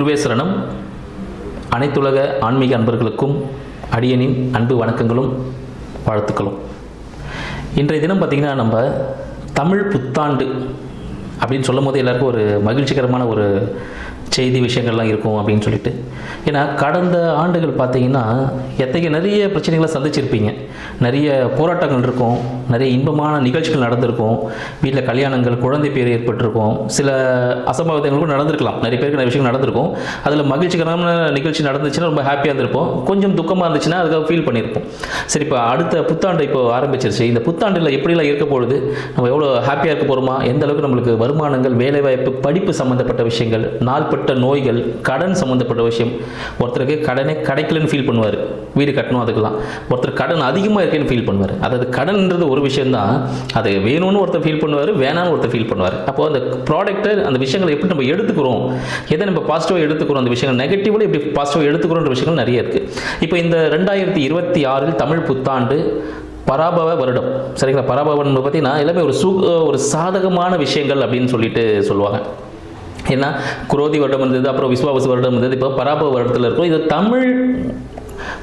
குருவே சரணம். அனைத்துலக ஆன்மீக அன்பர்களுக்கும் அடியனின் அன்பு வணக்கங்களும் வாழ்த்துக்களும். இன்றைய தினம் பார்த்திங்கன்னா நம்ம தமிழ் புத்தாண்டு அப்படின்னு சொல்லும் போது எல்லாருக்கும் ஒரு மகிழ்ச்சிகரமான ஒரு செய்தி விஷயங்கள்லாம் இருக்கும் அப்படின்னு சொல்லிட்டு. ஏன்னா கடந்த ஆண்டுகள் பார்த்திங்கன்னா நிறைய பிரச்சனைகளை சந்திச்சிருப்பீங்க. நிறைய போராட்டங்கள் இருக்கும், நிறைய இன்பமான நிகழ்ச்சிகள் நடந்திருக்கும், வீட்டில் கல்யாணங்கள், குழந்தை பேர் ஏற்பட்டிருக்கும், சில அசம்பாவிதங்களும் நடந்திருக்கலாம். நிறைய பேருக்கு நிறைய விஷயங்கள் நடந்திருக்கும். அதில் மகிழ்ச்சிகரமான நிகழ்ச்சி நடந்துச்சுன்னா ரொம்ப ஹாப்பியாக இருந்திருப்போம். கொஞ்சம் துக்கமாக இருந்துச்சுன்னா அதுக்காக ஃபீல் பண்ணியிருப்போம். சரி, இப்போ அடுத்த புத்தாண்டு இப்போ ஆரம்பிச்சிருச்சு. இந்த புத்தாண்டில் எப்படிலாம் இருக்க போகுது, நம்ம எவ்வளோ ஹாப்பியாக இருக்க போகிறோமா, எந்த அளவுக்கு நம்மளுக்கு வருமானங்கள், வேலைவாய்ப்பு, படிப்பு சம்மந்தப்பட்ட விஷயங்கள், நாள்பட்ட நோய்கள், கடன் சம்மந்தப்பட்ட விஷயம். ஒருத்தருக்கு கடனே கிடைக்கலன்னு ஃபீல் பண்ணுவார், வீடு கட்டணும் அதுக்கெல்லாம். ஒருத்தர் கடன் அதிகமாக இருக்குன்னு ஃபீல் பண்ணுவார். அதாவது கடன்ன்றது ஒரு விஷயம்தான், அது வேணும்னு ஒருத்தர் ஃபீல் பண்ணுவார், வேணான்னு ஒருத்தர் ஃபீல் பண்ணுவார். அப்போ அந்த ப்ராடக்ட்டை, அந்த விஷயங்களை எப்படி நம்ம எடுத்துக்கிறோம், எதை நம்ம பாசிட்டிவாக எடுத்துக்கிறோம், அந்த விஷயங்கள் நெகட்டிவ்ல எப்படி பாசிட்டிவாக எடுத்துக்கிறோன்ற விஷயங்கள் நிறைய இருக்குது. இப்போ இந்த 2026 தமிழ் புத்தாண்டு பராபவ வருடம், சரிங்களா? பராபவ வருடம் பார்த்தீங்கன்னா எல்லாமே ஒரு சாதகமான விஷயங்கள் அப்படின்னு சொல்லிட்டு சொல்லுவாங்க. ஏன்னா குரோதி வருடம் இருந்தது, அப்புறம் விஸ்வாவசு வருடம் இருந்தது, இப்போ பராபவ வருடத்தில் இருக்கும். இது தமிழ்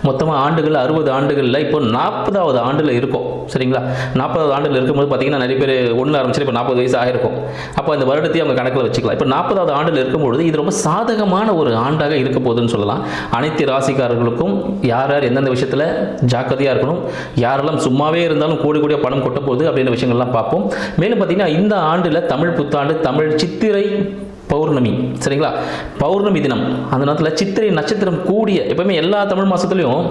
மொத்தமாக ஆண்டுகள் 60 ஆண்டுகளில் இப்போ 40வது ஆண்டில் இருக்கும், சரிங்களா? 40வது ஆண்டில் இருக்கும்போது பார்த்தீங்கன்னா நிறைய பேர் ஒன்று ஆரம்பிச்சு இப்போ 40 வயசு ஆகிருக்கும். அப்போ அந்த வருடத்தையும் அவங்க கணக்கில் வச்சுக்கலாம். இப்போ 40வது ஆண்டில் இருக்கும்பொழுது இது ரொம்ப சாதகமான ஒரு ஆண்டாக இருக்க போகுதுன்னு சொல்லலாம். அனைத்து ராசிக்காரர்களுக்கும் யார் யார் எந்தெந்த விஷயத்தில் ஜாக்கிரதையாக இருக்கணும், யாரெல்லாம் சும்மாவே இருந்தாலும் கூடிய பணம் கொட்ட போகுது அப்படின்ற விஷயங்கள்லாம் பார்ப்போம். மேலும் பார்த்தீங்கன்னா இந்த ஆண்டில் தமிழ் புத்தாண்டு தமிழ் சித்திரை பௌர்ணமி, சரிங்களா? பௌர்ணமி தினம். அந்த நேரத்தில் சித்திரை நட்சத்திரம் கூடிய, எப்பவுமே எல்லா தமிழ் மாதத்துலையும்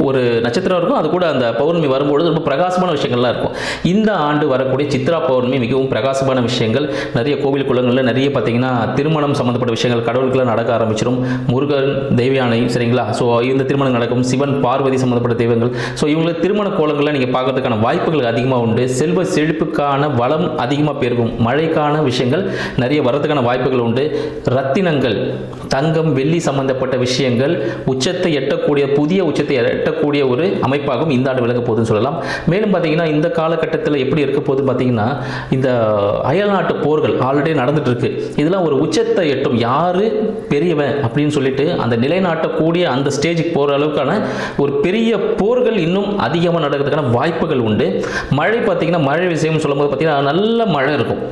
ஒரு நட்சத்திரம் இருக்கும், அது கூட அந்த பௌர்ணமி வரும்பொழுது ரொம்ப பிரகாசமான விஷயங்கள்லாம் இருக்கும். இந்த ஆண்டு வரக்கூடிய சித்ரா பௌர்ணமி மிகவும் பிரகாசமான விஷயங்கள். நிறைய கோவில் குளங்களில் நிறைய பார்த்தீங்கன்னா திருமணம் சம்மந்தப்பட்ட விஷயங்கள் கடவுளுக்குலாம் நடக்க ஆரம்பிச்சிடும். முருகன், தெய்வயானை, சரிங்களா? ஸோ இந்த திருமணம் நடக்கும். சிவன், பார்வதி சம்மந்தப்பட்ட தெய்வங்கள். ஸோ இவங்களுக்கு திருமண கோலங்களை நீங்கள் பார்க்கறதுக்கான வாய்ப்புகள் அதிகமாக உண்டு. செல்வ செழிப்புக்கான வளம் அதிகமாக பெருகும். மழைக்கான விஷயங்கள் நிறைய வரதுக்கான வாய்ப்புகள் உண்டு. ரத்தினங்கள், தங்கம், வெள்ளி சம்பந்தப்பட்ட விஷயங்கள் உச்சத்தை எட்டக்கூடிய, புதிய உச்சத்தை எட்டக்கூடிய ஒரு அமைப்பாகவும் இந்த ஆண்டு விளங்க போகுதுன்னு சொல்லலாம். மேலும் பார்த்தீங்கன்னா இந்த காலகட்டத்தில் எப்படி இருக்க போகுது பார்த்தீங்கன்னா, இந்த அயல்நாட்டு போர்கள் ஆல்ரெடி நடந்துட்டு இருக்கு. இதெல்லாம் ஒரு உச்சத்தை எட்டும். யாரு பெரியவன் அப்படின்னு சொல்லிட்டு அந்த நிலைநாட்டக்கூடிய அந்த ஸ்டேஜுக்கு போகிற அளவுக்கான ஒரு பெரிய போர்கள் இன்னும் அதிகமாக நடக்கிறதுக்கான வாய்ப்புகள் உண்டு. மழை பார்த்தீங்கன்னா, மழை விஷயம் சொல்லும் போது பார்த்தீங்கன்னா நல்ல மழை இருக்கும்,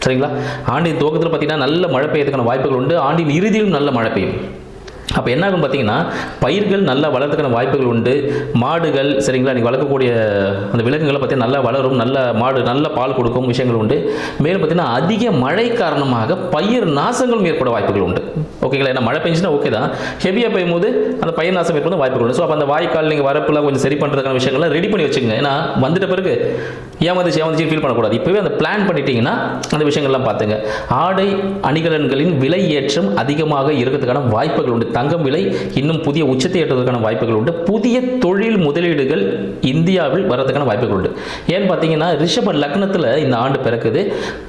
சரிங்களா? ஆண்டின் துவக்கத்தில் பார்த்தீங்கன்னா நல்ல மழை பெய்யறதுக்கான வாய்ப்புகள் உண்டு. ஆண்டின் இறுதியிலும் நல்ல மழை பெய்யும். அப்போ என்ன ஆகும் பார்த்தீங்கன்னா, பயிர்கள் நல்லா வளர்றதுக்கான வாய்ப்புகள் உண்டு. மாடுகள், சரிங்களா, நீங்கள் வளர்க்கக்கூடிய அந்த விலங்குகளை பார்த்தீங்கன்னா நல்லா வளரும், நல்ல மாடு நல்ல பால் கொடுக்கும் விஷயங்கள் உண்டு. மேலும் பார்த்தீங்கன்னா அதிக மழை காரணமாக பயிர் நாசங்களும் ஏற்பட வாய்ப்புகள் உண்டு, ஓகேங்களா? ஏன்னா மழை பெஞ்சுன்னா ஓகே தான், ஹெவியாக பெய்யும் போது அந்த பயிர் நாசம் ஏற்பட வாய்ப்புகள் உண்டு. ஸோ அப்போ அந்த வாய்க்கால் நீங்கள் வரப்புலாம் கொஞ்சம் சரி பண்ணுறதுக்கான விஷயங்கள்லாம் ரெடி பண்ணி வச்சுக்கோங்க. ஏன்னா வந்துட்ட பிறகு ஏமாந்துச்சு ஃபீல் பண்ணக்கூடாது. இப்போவே அந்த பிளான் பண்ணிட்டீங்கன்னா அந்த விஷயங்கள்லாம் பார்த்துங்க. ஆடை அணிகலன்களின் விலை ஏற்றம் அதிகமாக இருக்கிறதுக்கான வாய்ப்புகள் உண்டு. தங்கம் விலை இன்னும் புதிய உச்சத்தை எட்டுவதற்கான வாய்ப்புகள் உண்டு. புதிய தொழில் முதலீடுகள் இந்தியாவில் வரதுக்கான வாய்ப்புகள் உண்டு. ஏன்னு பார்த்தீங்கன்னா ரிஷப லக்னத்தில் இந்த ஆண்டு பிறக்குது,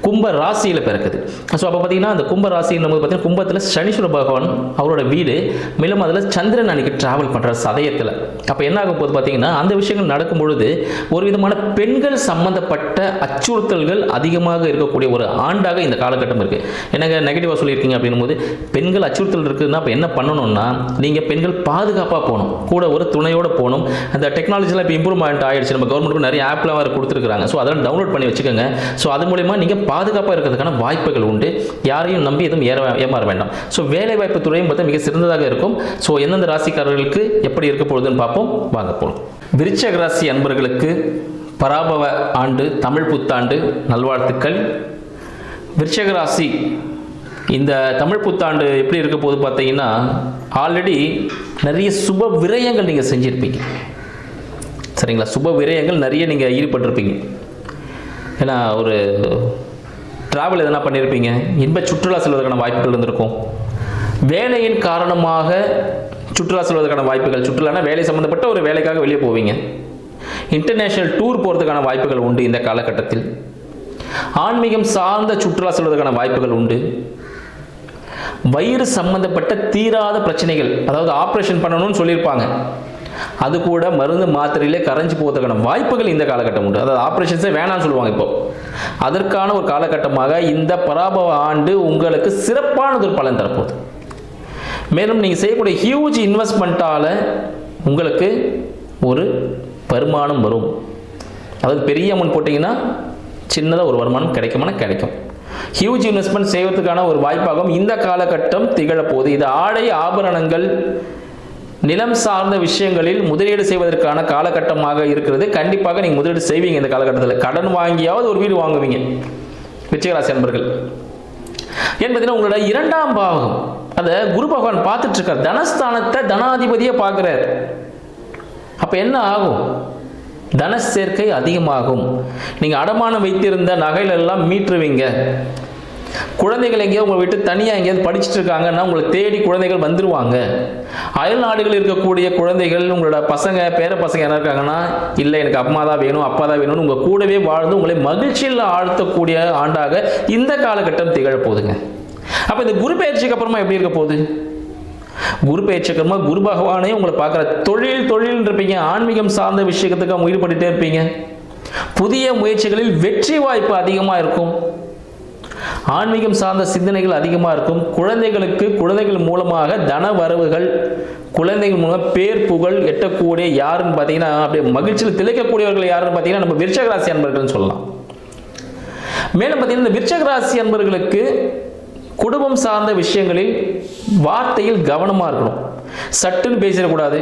கும்ப ராசியில் பிறக்குது. ஸோ அப்போ பார்த்தீங்கன்னா அந்த கும்ப ராசியின் போது பார்த்தீங்கன்னா கும்பத்தில் சனீஸ்வர பகவான் அவரோட வீடு, மேலும் அதில் சந்திரன் அன்னைக்கு டிராவல் பண்ணுற சதயத்தில். அப்போ என்ன ஆகும் போது பார்த்தீங்கன்னா அந்த விஷயங்கள் நடக்கும் பொழுது ஒரு விதமான பெண்கள் சம்பந்தப்பட்ட அச்சுறுத்தல்கள் அதிகமாக இருக்கக்கூடிய ஒரு ஆண்டாக இந்த காலகட்டம் இருக்கு. எனக்கு நெகட்டிவாக சொல்லியிருக்கீங்க அப்படின்னும் போது பெண்கள் அச்சுறுத்தல் இருக்குதுன்னா அப்போ என்ன பண்ணணும்னா, நீங்கள் பெண்கள் பாதுகாப்பாக போகணும், கூட ஒரு துணையோடு போகணும். அந்த டெக்னாலஜிலாம் இப்போ இம்ப்ரூவ்மெண்ட் ஆகிடுச்சு, நம்ம கவர்மெண்ட்டுக்கு நிறைய ஆப்லாம் வேறு கொடுத்துருக்காங்க. ஸோ அதெல்லாம் டவுன்லோட் பண்ணி வச்சுக்கோங்க. ஸோ அது மூலமா நீங்கள் பாதுகாப்பாக இருக்கிறதுக்கான வாய்ப்புகள் உண்டு. யாரையும் நம்பி எதுவும் ஏமாற வேண்டாம். ஸோ வேலைவாய்ப்பு துறையும் பார்த்தா மிக சிறந்ததாக இருக்கும். ஸோ எந்தெந்த ராசிக்காரர்களுக்கு எப்படி இருக்க போகுதுன்னு பார்ப்போம், வாங்க போகலாம். விருச்சிக ராசி அன்பர்களுக்கு பராபவ ஆண்டு தமிழ் புத்தாண்டு நல்வாழ்த்துக்கள். விருச்சிக ராசி இந்த தமிழ் புத்தாண்டு எப்படி இருக்க போது பார்த்தீங்கன்னா, ஆல்ரெடி நிறைய சுப விரயங்கள் நீங்கள் செஞ்சுருப்பீங்க, சரிங்களா? சுப விரயங்கள் நிறைய நீங்கள் ஈடுபட்டிருப்பீங்க. ஏன்னா ஒரு ட்ராவல் எதனா பண்ணியிருப்பீங்க, இன்ப சுற்றுலா செல்வதற்கான வாய்ப்புகள் இருந்திருக்கும். வேலையின் காரணமாக சுற்றுலா செல்வதற்கான வாய்ப்புகள், சுற்றுலானா வேலை சம்மந்தப்பட்ட ஒரு வேலைக்காக வெளியே போவீங்க. இன்டர்நேஷனல் டூர் போகிறதுக்கான வாய்ப்புகள் உண்டு. இந்த காலகட்டத்தில் ஆன்மீகம் சார்ந்த சுற்றுலா செல்வதற்கான வாய்ப்புகள் உண்டு. வயிறு சம்பந்தப்பட்ட தீராத பிரச்சனைகள், அதாவது ஆப்ரேஷன் பண்ணணும்னு சொல்லியிருப்பாங்க, அது கூட மருந்து மாத்திரையிலே கரைஞ்சு போவதற்கான வாய்ப்புகள் இந்த காலகட்டம் உண்டு. அதாவது ஆப்ரேஷன்ஸே வேணாம்னு சொல்லுவாங்க. இப்போ அதற்கான ஒரு காலகட்டமாக இந்த பராபவ ஆண்டு உங்களுக்கு சிறப்பானது ஒரு பலன் தரப்போகுது. மேலும் நீங்கள் செய்யக்கூடிய ஹியூஜ் இன்வெஸ்ட்மெண்ட்டால் உங்களுக்கு ஒரு வருமானம் வரும். அதாவது பெரிய அமௌண்ட் போட்டிங்கன்னா சின்னதாக ஒரு வருமானம் கிடைக்கும். ஹியூஜ் இன்வெஸ்ட்மெண்ட் செய்வதற்கான ஒரு வாய்ப்பாகவும் இந்த காலகட்டம் திகழப்போகுது. இது ஆடை, ஆபரணங்கள், நிலம் சார்ந்த விஷயங்களில் முதலீடு செய்வதற்கான காலகட்டமாக இருக்கிறது. கண்டிப்பாக நீங்கள் முதலீடு செய்வீங்க. இந்த காலகட்டத்தில் கடன் வாங்கியாவது ஒரு வீடு வாங்குவீங்க விருச்சிகராசி அன்பர்கள். என்பதுனா உங்களோட 2ஆம் பாவகம் அதை குரு பகவான் பார்த்துட்டு இருக்கார். தனஸ்தானத்தை தனாதிபதியை பார்க்கிறார். அப்ப என்ன ஆகும்? தன சேர்க்கை அதிகமாகும். நீங்க அடமானம் வைத்திருந்த நகைகள் எல்லாம் மீட்டுருவீங்க. குழந்தைகள் எங்கேயோ உங்களை விட்டு தனியாக எங்கேயாவது படிச்சுட்டு இருக்காங்கன்னா உங்களை தேடி குழந்தைகள் வந்துருவாங்க. அயல் நாடுகளில் இருக்கக்கூடிய குழந்தைகள், உங்களோட பசங்க, பேர பசங்க என்ன இருக்காங்கன்னா, இல்லை எனக்கு அம்மா தான் வேணும், அப்பா தான் வேணும்னு உங்கள் கூடவே வாழ்ந்து உங்களை மகிழ்ச்சியில் ஆழ்த்தக்கூடிய ஆண்டாக இந்த காலகட்டம் திகழப்போகுதுங்க. அப்போ இந்த குரு பயிற்சிக்கு அப்புறமா எப்படி இருக்க போகுது? குரு பயிற்சிக்கு அப்புறமா குரு பகவானே உங்களை பார்க்குற தொழில் இருப்பீங்க. ஆன்மீகம் சார்ந்த விஷயத்துக்கு ஈடுபட்டுட்டே இருப்பீங்க. புதிய முயற்சிகளில் வெற்றி வாய்ப்பு அதிகமாக இருக்கும். ஆன்மீகம் சார்ந்த சிந்தனைகள் அதிகமாக இருக்கும். குழந்தைகள் மூலமாக தன வரவுகள், குழந்தைகள் மூலமாக பேர் புகழ் எட்டக்கூடிய யாருன்னு பார்த்தீங்கன்னா, அப்படியே மகிழ்ச்சியில் திளைக்கக்கூடியவர்கள் யாருன்னு பார்த்தீங்கன்னா நம்ம விருச்சிக ராசி அன்பர்கள்னு சொல்லலாம். மேலும் பார்த்தீங்கன்னா இந்த விருச்சிக ராசி அன்பர்களுக்கு குடும்பம் சார்ந்த விஷயங்களில் வார்த்தையில் கவனமாக இருக்கணும். சட்டுன்னு பேசிடக்கூடாது.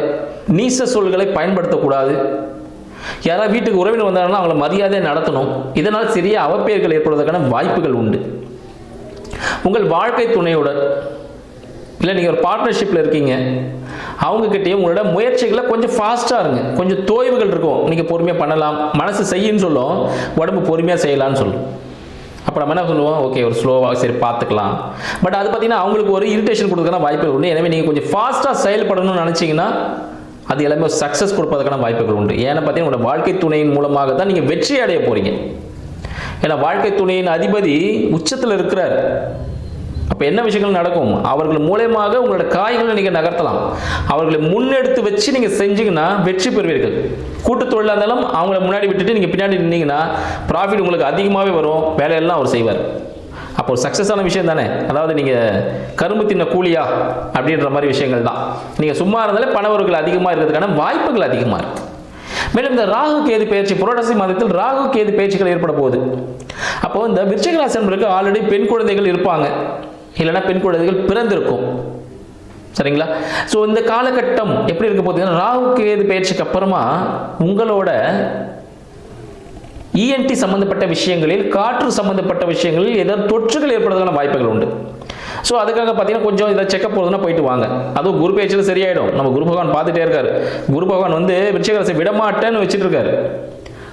நீச சொல்களை பயன்படுத்தக்கூடாது. யாராவது வீட்டுக்கு உறவினர் வந்தாங்கன்னா அவங்கள மரியாதையை நடத்தணும். இதனால் சிறிய அவப்பெயர்கள் ஏற்படுவதற்கான வாய்ப்புகள் உண்டு. உங்கள் வாழ்க்கை துணையுடன் இல்லை நீங்கள் ஒரு பார்ட்னர்ஷிப்பில் இருக்கீங்க, அவங்கக்கிட்டேயும் உங்களோட முயற்சிகளை கொஞ்சம் ஃபாஸ்ட்டாக இருங்க. கொஞ்சம் தோய்வுகள் இருக்கும். நீங்கள் பொறுமையாக பண்ணலாம். மனசு செய்யுன்னு சொல்லும், உடம்பு பொறுமையாக செய்யலான்னு சொல்லும். அப்போ நம்ம என்ன சொல்லுவோம்? ஓகே, ஒரு ஸ்லோவாக சரி பார்த்துக்கலாம். பட் அது பார்த்தீங்கன்னா அவங்களுக்கு ஒரு இரிட்டேஷன் கொடுக்கறதுக்கான வாய்ப்புகள் உண்டு. எனவே நீங்கள் கொஞ்சம் ஃபாஸ்ட்டாக செயல்படணும்னு நினச்சிங்கன்னா அது எல்லாமே சக்ஸஸ் கொடுப்பதற்கான வாய்ப்புகள் உண்டு. ஏன்னா பார்த்தீங்கன்னா உங்களோட வாழ்க்கை துணையின் மூலமாக தான் நீங்கள் வெற்றி அடைய போகிறீங்க. ஏன்னா வாழ்க்கை துணையின் அதிபதி உச்சத்தில் இருக்கிறார். அப்போ என்ன விஷயங்கள் நடக்கும்? அவர்கள் மூலமாக உங்களோட காய்களை நீங்கள் நகர்த்தலாம். அவர்களை முன்னெடுத்து வச்சு நீங்கள் செஞ்சீங்கன்னா வெற்றி பெறுவீர்கள். கூட்டு தொழிலாக இருந்தாலும் அவங்கள முன்னாடி விட்டுட்டு நீங்கள் பின்னாடி நின்னீங்கன்னா ப்ராஃபிட் உங்களுக்கு அதிகமாகவே வரும். வேலையெல்லாம் அவர் செய்வார். அப்போ சக்ஸஸான விஷயம் தானே. அதாவது நீங்கள் கரும்பு தின்ன கூலியா அப்படின்ற மாதிரி விஷயங்கள் தான். நீங்கள் சும்மா இருந்தாலே பணவர்கள் அதிகமாக இருக்கிறதுக்கான வாய்ப்புகள் அதிகமாக இருக்குது. மேலும் இந்த ராகு கேது பயிற்சி, புரட்டாசி மாதத்தில் ராகு கேது பயிற்சிகள் ஏற்பட போகுது. அப்போ இந்த விருச்சிக ராசி அன்பர்களுக்கு ஆல்ரெடி பெண் குழந்தைகள் இருப்பாங்க, இல்லைன்னா பெண் குழந்தைகள் பிறந்திருக்கும். சரிங்களா? ஸோ இந்த காலகட்டம் எப்படி இருக்க போகுதுன்னா, ராகு கேது பயிற்சிக்கு அப்புறமா உங்களோட இஎன்டி சம்பந்தப்பட்ட விஷயங்களில், காற்று சம்பந்தப்பட்ட விஷயங்களில் ஏதாவது தொற்றுகள் ஏற்படுறதுக்கான வாய்ப்புகள் உண்டு. ஸோ அதுக்காக பார்த்தீங்கன்னா கொஞ்சம் இதை செக்கப் போகுதுன்னா போயிட்டு வாங்க. அதுவும் குரு பயிற்சியில் சரியாயிடும். நம்ம குரு பகவான் பார்த்துட்டே இருக்காரு. குரு பகவான் விருச்சிக ராசி விடமாட்டேன்னு வச்சுட்டு இருக்காரு.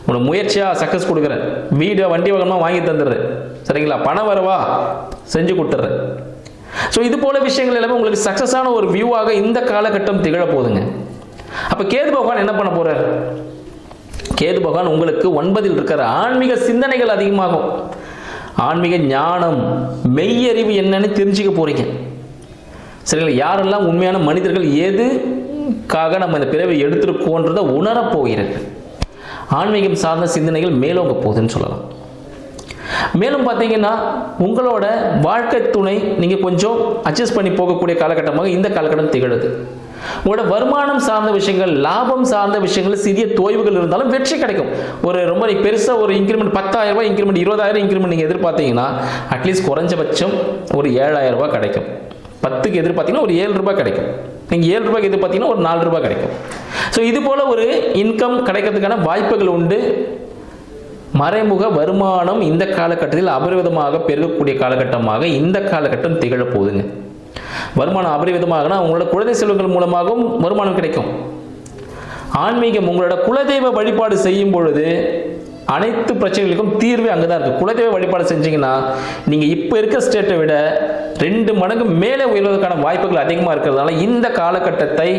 உங்களோட முயற்சியாக சக்ஸஸ் கொடுக்குறேன், வீடு வண்டி வாகனமாக வாங்கி தந்துடுறேன். சரிங்களா? பணம் வரவா செஞ்சு கொடுத்துட்றேன். ஸோ இது போல விஷயங்கள் எல்லாமே உங்களுக்கு சக்ஸஸான ஒரு வியூவாக இந்த காலகட்டம் திகழ போகுதுங்க. அப்போ கேது பகவான் என்ன பண்ண போறார்? கேது பகவான் உங்களுக்கு 9ல் இருக்கிற ஆன்மீக சிந்தனைகள் அதிகமாகும். ஆன்மீக ஞானம், மெய்யறிவு என்னன்னு தெரிஞ்சுக்க போறீங்க. சரிங்களா? யாரெல்லாம் உண்மையான மனிதர்கள், எதுக்காக நம்ம இந்த பிறவை எடுத்திருக்கோன்றதை உணரப் போகிறீர்கள். ஆன்மீகம் சார்ந்த சிந்தனைகள் மேலோங்க போகுதுன்னு சொல்லலாம். மேலும் பார்த்தீங்கன்னா உங்களோட வாழ்க்கை துணை நீங்கள் கொஞ்சம் அட்ஜஸ்ட் பண்ணி போகக்கூடிய காலகட்டமாக இந்த காலகட்டம் திகழுது. உங்களோட வருமானம் சார்ந்த விஷயங்கள், லாபம் சார்ந்த விஷயங்கள் சிறிய தோய்வுகள் இருந்தாலும் வெற்றி கிடைக்கும். ஒரு ரொம்ப பெருசாக ஒரு இன்க்ரிமெண்ட் 10,000 ரூபாய் இன்க்ரிமெண்ட், 20,000 இன்க்ரிமெண்ட் நீங்கள் எதிர்பார்த்தீங்கன்னா அட்லீஸ்ட் குறைஞ்சபட்சம் ஒரு 7,000 ரூபாய் கிடைக்கும். 10க்கு எதிர்பார்த்தீங்கன்னா ஒரு 7 ரூபாய் கிடைக்கும். நீங்கள் 7 ரூபாய்க்கு எதிர்பார்த்தீங்கன்னா ஒரு 4 ரூபாய் கிடைக்கும். ஸோ இது போல ஒரு இன்கம் கிடைக்கிறதுக்கான வாய்ப்புகள் உண்டு. மறைமுக வருமானம் இந்த காலகட்டத்தில் அபரிவிதமாக பெருகக்கூடிய காலகட்டமாக இந்த காலகட்டம் திகழ போகுதுங்க. வருமானம் அபரிவிதமாகனா உங்களோட குலதெய்வ செல்வங்கள் மூலமாகவும் வருமானம் கிடைக்கும். ஆன்மீகம், உங்களோட குலதெய்வ வழிபாடு செய்யும் பொழுது அனைத்து பிரச்சனைகளுக்கும் தீர்வு அங்கதான் இருக்கு. குலதெய்வ வழிபாடு செஞ்சீங்கன்னா நீங்க இப்ப இருக்க ஸ்டேட்டை விட 2 மடங்கு மேலே உயர்வதற்கான வாய்ப்புகள் அதிகமாக இருக்கிறதுனால இந்த காலகட்டத்தை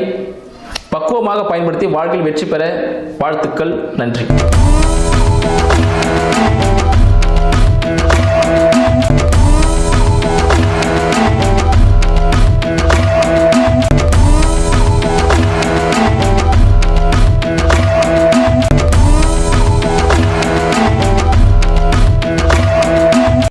பக்குவமாக பயன்படுத்தி வாழ்க்கையில் வெற்றி பெற வாழ்த்துக்கள். நன்றி.